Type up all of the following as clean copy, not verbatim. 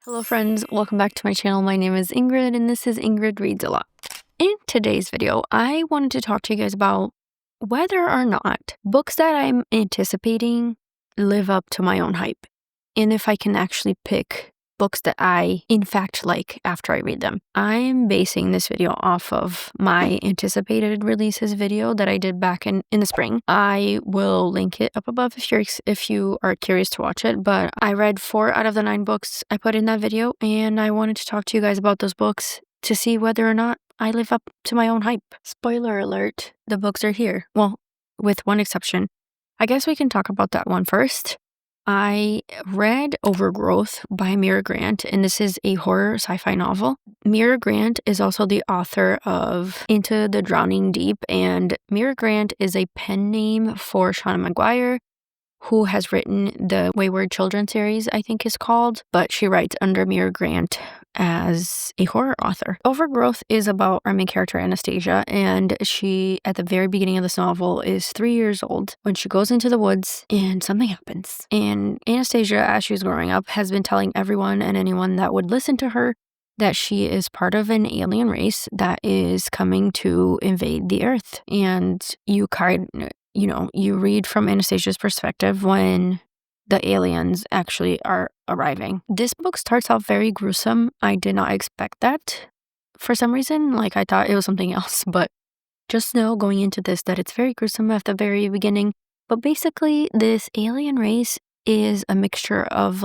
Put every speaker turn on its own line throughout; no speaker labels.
Hello friends, welcome back to my channel. My name is Ingrid and this is Ingrid Reads a Lot. In today's video, I wanted to talk to you guys about whether or not books that I'm anticipating live up to my own hype, and if I can actually pick books that I in fact like after I read them. I'm basing this video off of my anticipated releases video that I did back in the spring. I will link it up above if you are curious to watch it, but I read 4 out of the 9 books I put in that video, and I wanted to talk to you guys about those books to see whether or not I live up to my own hype. Spoiler alert, the books are here. Well, with one exception. I guess we can talk about that one first. I read Overgrowth by Mira Grant, and this is a horror sci-fi novel. Mira Grant is also the author of Into the Drowning Deep, and Mira Grant is a pen name for Shauna McGuire, who has written the Wayward Children series, I think is called, but she writes under Mira Grant as a horror author. Overgrowth is about our main character, Anastasia, and she, at the very beginning of this novel, is 3 years old when she goes into the woods and something happens. And Anastasia, as she's growing up, has been telling everyone and anyone that would listen to her that she is part of an alien race that is coming to invade the Earth. And you read from Anastasia's perspective when the aliens actually are arriving. This book starts out very gruesome. I did not expect that for some reason. I thought it was something else, but just know going into this that it's very gruesome at the very beginning. But basically, this alien race is a mixture of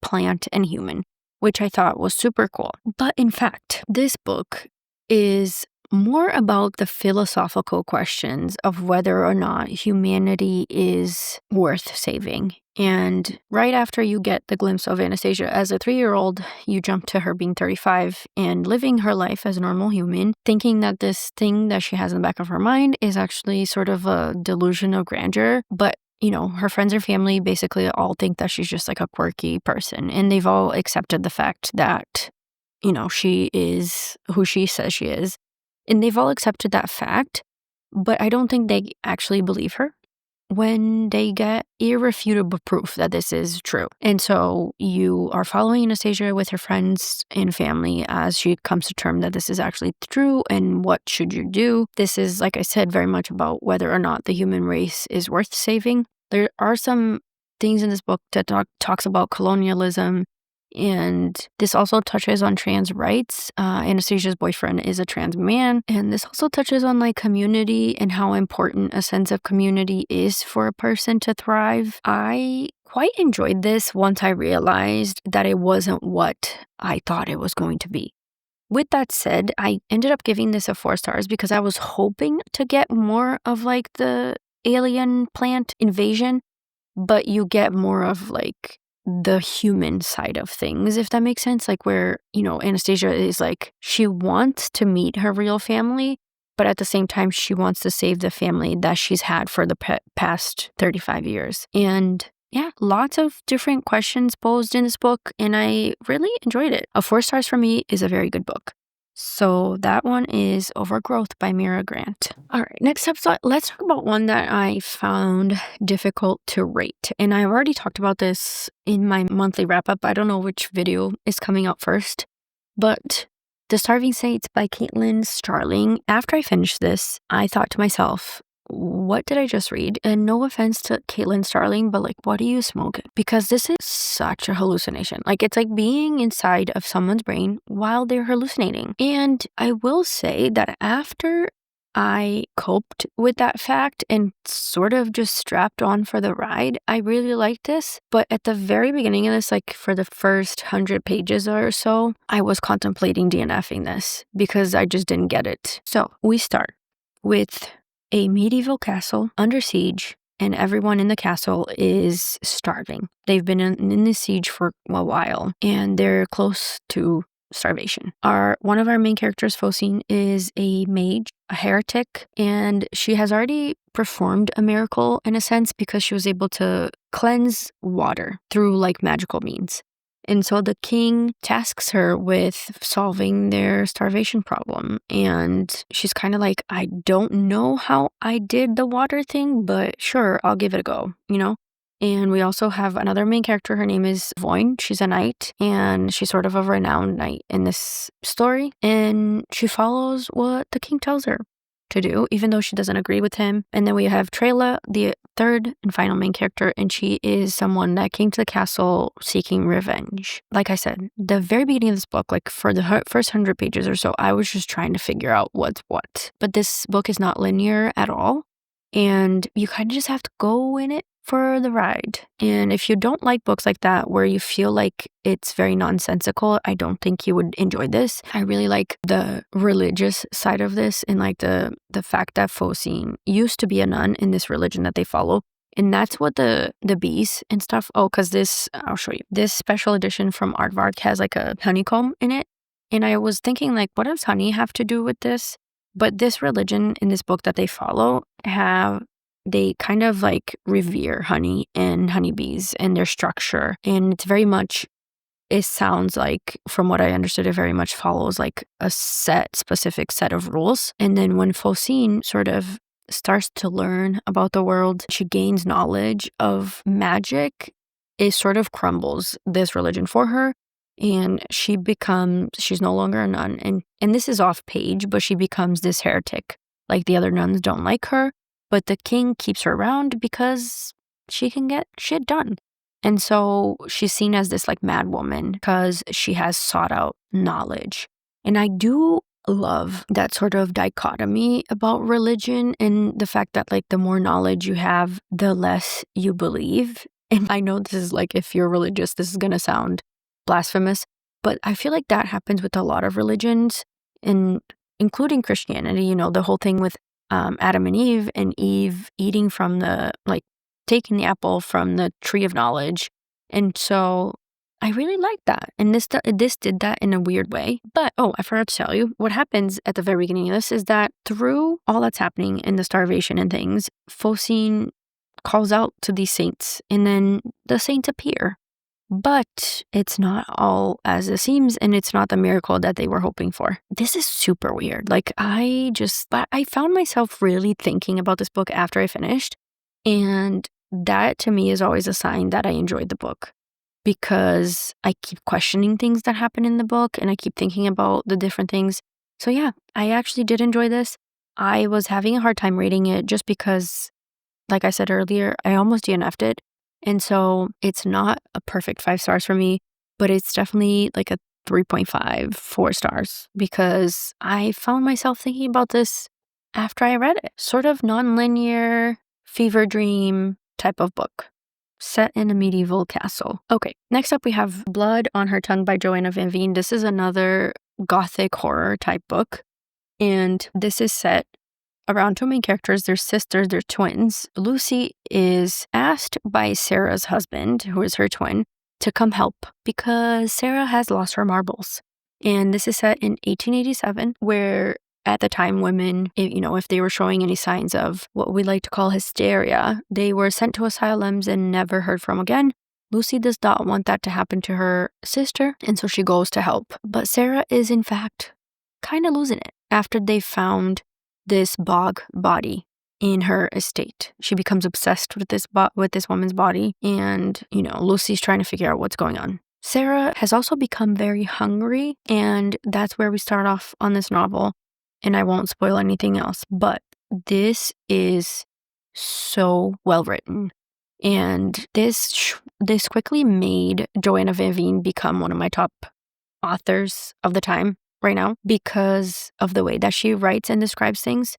plant and human, which I thought was super cool. But in fact, this book is more about the philosophical questions of whether or not humanity is worth saving. And right after you get the glimpse of Anastasia as a 3-year-old, you jump to her being 35 and living her life as a normal human, thinking that this thing that she has in the back of her mind is actually sort of a delusion of grandeur. But her friends and family basically all think that she's just a quirky person, and they've all accepted the fact that, she is who she says she is. And they've all accepted that fact, but I don't think they actually believe her when they get irrefutable proof that this is true. And so you are following Anastasia with her friends and family as she comes to term that this is actually true, and what should you do. This is, like I said, very much about whether or not the human race is worth saving. There are some things in this book that talks about colonialism, and this also touches on trans rights. Anastasia's boyfriend is a trans man, and this also touches on community and how important a sense of community is for a person to thrive. I quite enjoyed this once I realized that it wasn't what I thought it was going to be. With that said, I ended up giving this a 4 stars because I was hoping to get more of the alien plant invasion, but you get more of the human side of things, if that makes sense. Where, Anastasia is she wants to meet her real family, but at the same time, she wants to save the family that she's had for the past 35 years. And yeah, lots of different questions posed in this book, and I really enjoyed it. A 4 stars for me is a very good book. So that one is Overgrowth by Mira Grant. All right, next up, let's talk about one that I found difficult to rate. And I've already talked about this in my monthly wrap-up. I don't know which video is coming out first, but The Starving Saints by Caitlin Starling. After I finished this, I thought to myself, what did I just read? And no offense to Caitlin Starling, but what do you smoke? Because this is such a hallucination. It's being inside of someone's brain while they're hallucinating. And I will say that after I coped with that fact and sort of just strapped on for the ride, I really liked this. But at the very beginning of this, for the first 100 pages or so, I was contemplating DNFing this because I just didn't get it. So we start with a medieval castle under siege, and everyone in the castle is starving. They've been in the siege for a while, and they're close to starvation. One of our main characters, Focine, is a mage, a heretic, and she has already performed a miracle in a sense because she was able to cleanse water through magical means. And so the king tasks her with solving their starvation problem. And she's kind of I don't know how I did the water thing, but sure, I'll give it a go, And we also have another main character. Her name is Voin. She's a knight, and she's sort of a renowned knight in this story. And she follows what the king tells her to do, even though she doesn't agree with him. And then we have Trela, the third and final main character, and she is someone that came to the castle seeking revenge. Like I said, the very beginning of this book, like for the first 100 pages or so, I was just trying to figure out what's what. But this book is not linear at all, and you kind of just have to go in it for the ride. And if you don't like books like that where you feel like it's very nonsensical, I don't think you would enjoy this. I really like the religious side of this, and like the fact that Focine used to be a nun in this religion that they follow. And that's what the bees and stuff. Oh, because this, I'll show you. This special edition from Aardvark has like a honeycomb in it. And I was thinking, like, what does honey have to do with this? But this religion in this book that they follow they kind of like revere honey and honeybees and their structure. And it's very much, it sounds like, from what I understood, it very much follows like a specific set of rules. And then when Focine sort of starts to learn about the world, she gains knowledge of magic, it sort of crumbles this religion for her. And she's no longer a nun. And this is off page, but she becomes this heretic. Like the other nuns don't like her, but the king keeps her around because she can get shit done. And so she's seen as this like mad woman because she has sought out knowledge. And I do love that sort of dichotomy about religion, and the fact that like the more knowledge you have, the less you believe. And I know this is like, if you're religious, this is going to sound blasphemous, but I feel like that happens with a lot of religions, including Christianity. You know, the whole thing with Adam and Eve eating from taking the apple from the tree of knowledge. And so I really like that. And this did that in a weird way. But, I forgot to tell you, what happens at the very beginning of this is that through all that's happening in the starvation and things, Focine calls out to these saints, and then the saints appear. But it's not all as it seems, and it's not the miracle that they were hoping for. This is super weird. Like, I found myself really thinking about this book after I finished, and that to me is always a sign that I enjoyed the book, because I keep questioning things that happen in the book, and I keep thinking about the different things. So yeah, I actually did enjoy this. I was having a hard time rating it just because, like I said earlier, I almost DNF'd it. And so it's not a perfect 5 stars for me, but it's definitely like a 3.5, 4 stars, because I found myself thinking about this after I read it. Sort of non-linear, fever dream type of book set in a medieval castle. Okay, next up we have Blood on Her Tongue by Joanna Van Veen. This is another gothic horror type book, and this is set around 2 main characters. They're sisters, they're twins. Lucy is asked by Sarah's husband, who is her twin, to come help because Sarah has lost her marbles. And this is set in 1887, where at the time women, if they were showing any signs of what we like to call hysteria, they were sent to asylums and never heard from again. Lucy does not want that to happen to her sister, and so she goes to help. But Sarah is in fact kind of losing it after they found this bog body in her estate. She becomes obsessed with this woman's body, and Lucy's trying to figure out what's going on. Sarah has also become very hungry, and that's where we start off on this novel, and I won't spoil anything else, but this is so well written, and this quickly made Joanna Van Veen become one of my top authors of the time right now, because of the way that she writes and describes things.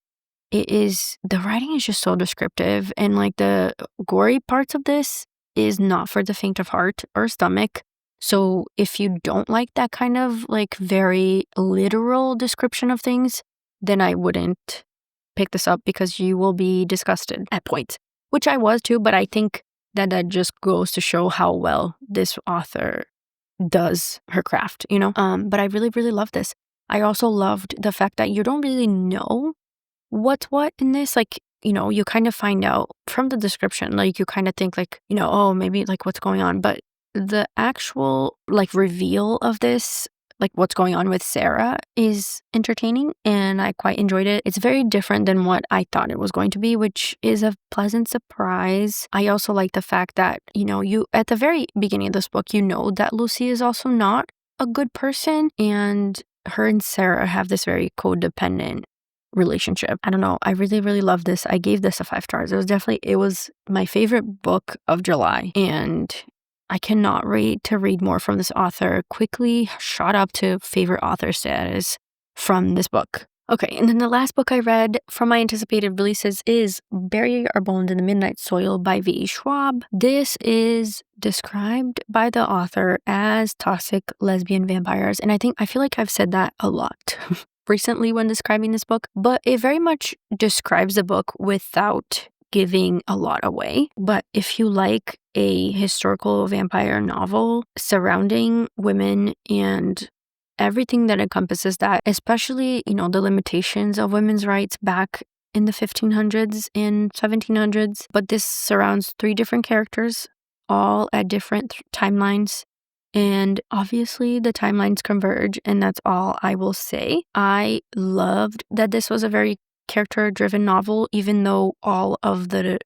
The writing is just so descriptive, and like the gory parts of this is not for the faint of heart or stomach. So if you don't like that kind of like very literal description of things, then I wouldn't pick this up, because you will be disgusted at points, which I was too, but I think that just goes to show how well this author does her craft, but I really, really love this. I also loved the fact that you don't really know what's what in this. Like, you kind of find out from the description, like you kind of think like, maybe like what's going on, but the actual like reveal of this like what's going on with Sarah is entertaining, and I quite enjoyed it. It's very different than what I thought it was going to be, which is a pleasant surprise. I also like the fact that, you at the very beginning of this book, you know that Lucy is also not a good person, and her and Sarah have this very codependent relationship. I don't know. I really, really love this. I gave this a 5 stars. It was my favorite book of July, and I cannot wait to read more from this author. Quickly shot up to favorite author status from this book. Okay, and then the last book I read from my anticipated releases is Bury Our Bones in the Midnight Soil by V.E. Schwab. This is described by the author as toxic lesbian vampires, and I feel like I've said that a lot recently when describing this book, but it very much describes the book without giving a lot away. But if you like a historical vampire novel surrounding women and everything that encompasses that, especially, the limitations of women's rights back in the 1500s and 1700s, but this surrounds 3 different characters, all at different timelines. And obviously the timelines converge, and that's all I will say. I loved that this was a very character-driven novel, even though all of the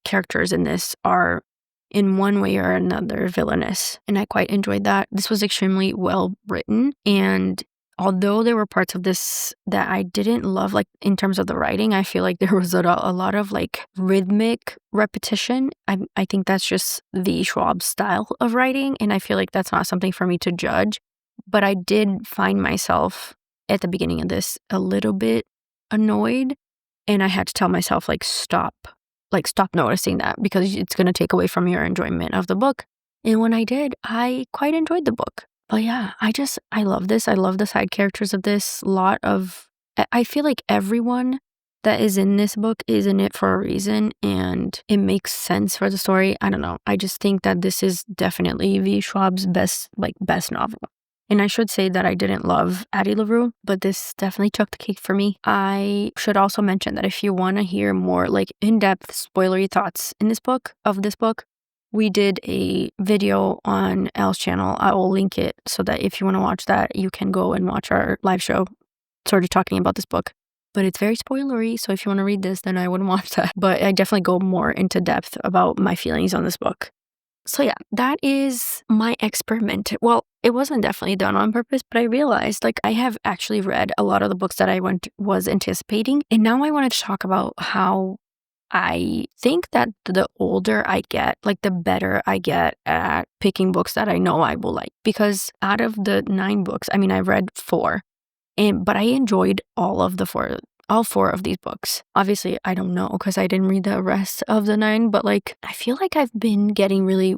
characters in this are in one way or another villainous. And I quite enjoyed that. This was extremely well written, and although there were parts of this that I didn't love, like in terms of the writing, I feel like there was a lot of like rhythmic repetition. I think that's just the Schwab style of writing, and I feel like that's not something for me to judge. But I did find myself at the beginning of this a little bit annoyed, and I had to tell myself stop noticing that, because it's going to take away from your enjoyment of the book. And when I did, I quite enjoyed the book. But yeah, I love this. I love the side characters of this. I feel like everyone that is in this book is in it for a reason, and it makes sense for the story. I don't know. I just think that this is definitely V. Schwab's best novel. And I should say that I didn't love Addie LaRue, but this definitely took the cake for me. I should also mention that if you want to hear more in-depth spoilery thoughts of this book, we did a video on Elle's channel. I will link it so that if you want to watch that, you can go and watch our live show sort of talking about this book. But it's very spoilery, so if you want to read this, then I wouldn't watch that. But I definitely go more into depth about my feelings on this book. So yeah, that is my experiment. Well, it wasn't definitely done on purpose, but I realized I have actually read a lot of the books that I was anticipating. And now I wanted to talk about how I think that the older I get, the better I get at picking books that I know I will like. Because out of the 9 books, I read 4, but I enjoyed all 4 of these books. Obviously, I don't know because I didn't read the rest of the 9, but I feel like I've been getting really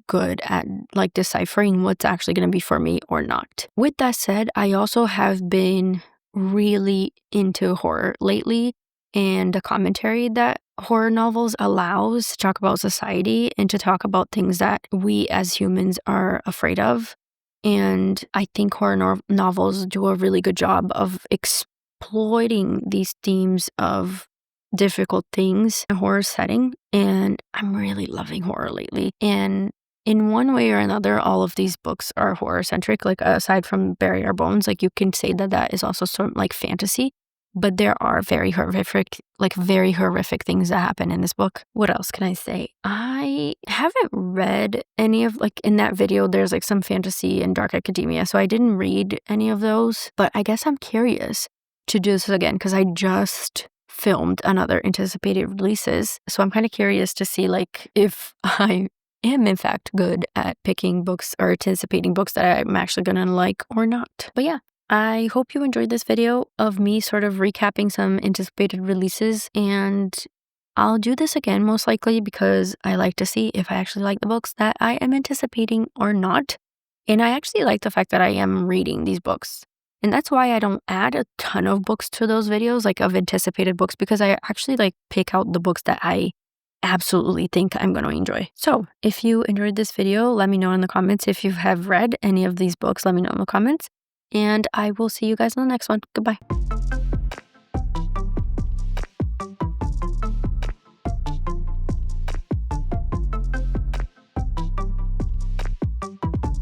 good at deciphering what's actually going to be for me or not. With that said, I also have been really into horror lately, and the commentary that horror novels allows to talk about society and to talk about things that we as humans are afraid of. And I think horror novels do a really good job of exploiting these themes of difficult things in a horror setting. And I'm really loving horror lately. And in one way or another, all of these books are horror centric. Aside from Bury Our Bones, you can say that is also sort of fantasy. But there are very horrific things that happen in this book. What else can I say? I haven't read any of, in that video, there's some fantasy and dark academia. So I didn't read any of those. But I guess I'm curious to do this again because I just filmed another anticipated releases. So I'm kind of curious to see if I am in fact good at picking books or anticipating books that I'm actually going to like or not. But yeah. I hope you enjoyed this video of me sort of recapping some anticipated releases, and I'll do this again most likely because I like to see if I actually like the books that I am anticipating or not. And I actually like the fact that I am reading these books. And that's why I don't add a ton of books to those videos, of anticipated books, because I actually pick out the books that I absolutely think I'm going to enjoy. So if you enjoyed this video, let me know in the comments. If you have read any of these books, let me know in the comments. And I will see you guys in the next one. Goodbye.